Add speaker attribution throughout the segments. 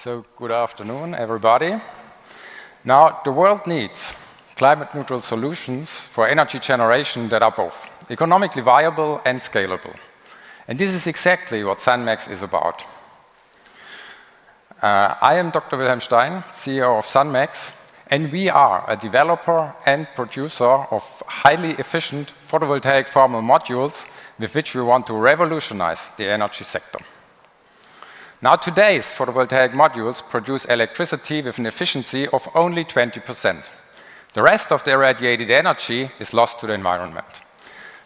Speaker 1: So, good afternoon, everybody. Now, the world needs climate-neutral solutions for energy generation that are both economically viable and scalable. And this is exactly what Sunmaxx is about. I am Dr. Wilhelm Stein, CEO of Sunmaxx, and we are a developer and producer of highly efficient photovoltaic thermal modules with which we want to revolutionize the energy sector. Now, today's photovoltaic modules produce electricity with an efficiency of only 20%. The rest of the irradiated energy is lost to the environment.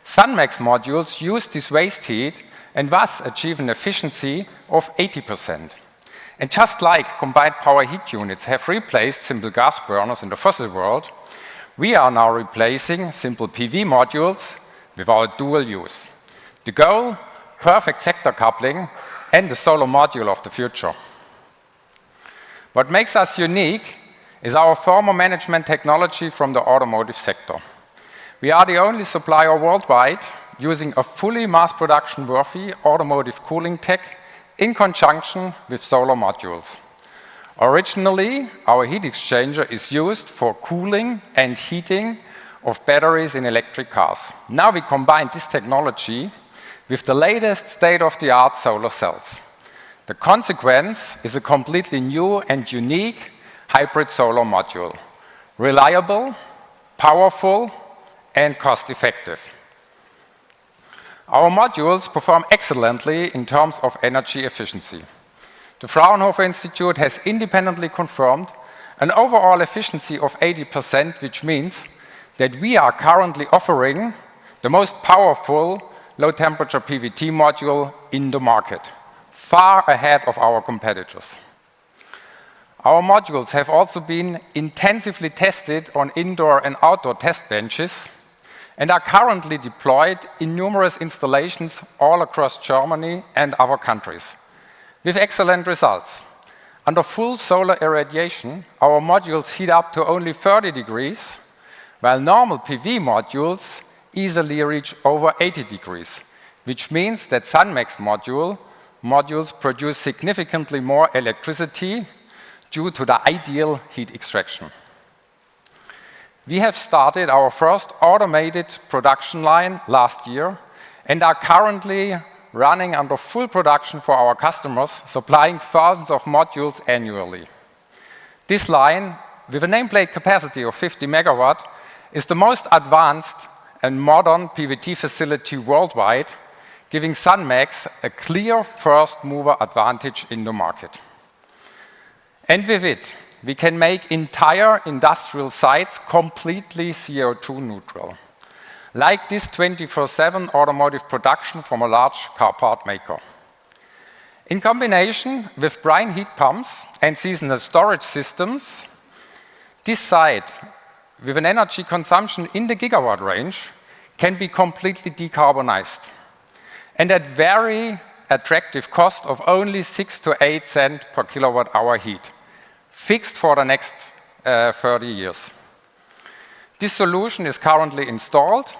Speaker 1: Sunmaxx modules use this waste heat and thus achieve an efficiency of 80%. And just like combined power heat units have replaced simple gas burners in the fossil world, we are now replacing simple PV modules with our dual use. The goal: perfect sector coupling and the solar module of the future. What makes us unique is our thermal management technology from the automotive sector. We are the only supplier worldwide using a fully mass production worthy automotive cooling tech in conjunction with solar modules. Originally, our heat exchanger is used for cooling and heating of batteries in electric cars. Now we combine this technology with the latest state-of-the-art solar cells. The consequence is a completely new and unique hybrid solar module, reliable, powerful, and cost-effective. Our modules perform excellently in terms of energy efficiency. The Fraunhofer Institute has independently confirmed an overall efficiency of 80%, which means that we are currently offering the most powerful low-temperature PVT module in the market, far ahead of our competitors. Our modules have also been intensively tested on indoor and outdoor test benches and are currently deployed in numerous installations all across Germany and other countries, with excellent results. Under full solar irradiation, our modules heat up to only 30 degrees, while normal PV modules easily reach over 80 degrees, which means that Sunmaxx modules produce significantly more electricity due to the ideal heat extraction. We have started our first automated production line last year and are currently running under full production for our customers, supplying thousands of modules annually. This line, with a nameplate capacity of 50 megawatt, is the most advanced and modern PVT facility worldwide, giving Sunmaxx a clear first-mover advantage in the market. And with it, we can make entire industrial sites completely CO2 neutral, like this 24/7 automotive production from a large car part maker. In combination with brine heat pumps and seasonal storage systems, this site, with an energy consumption in the gigawatt range, can be completely decarbonized, and at very attractive cost of only 6 to 8 cents per kilowatt hour heat, fixed for the next 30 years. This solution is currently installed,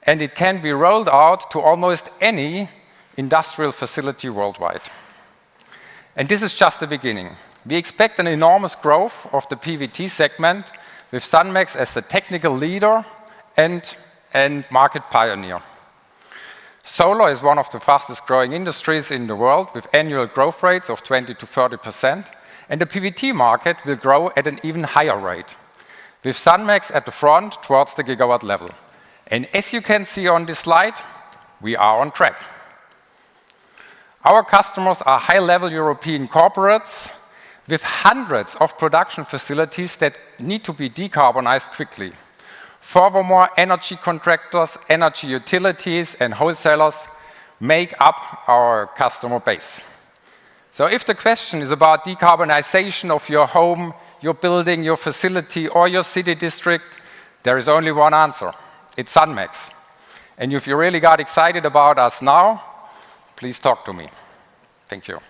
Speaker 1: and it can be rolled out to almost any industrial facility worldwide. And this is just the beginning. We expect an enormous growth of the PVT segment, with Sunmaxx as the technical leader and market pioneer. Solar is one of the fastest growing industries in the world, with annual growth rates of 20 to 30%, and the PVT market will grow at an even higher rate, with Sunmaxx at the front towards the gigawatt level. And as you can see on this slide, we are on track. Our customers are high-level European corporates with hundreds of production facilities that need to be decarbonized quickly. Furthermore, energy contractors, energy utilities, and wholesalers make up our customer base. So if the question is about decarbonization of your home, your building, your facility, or your city district, there is only one answer. It's Sunmaxx. And if you really got excited about us now, please talk to me. Thank you.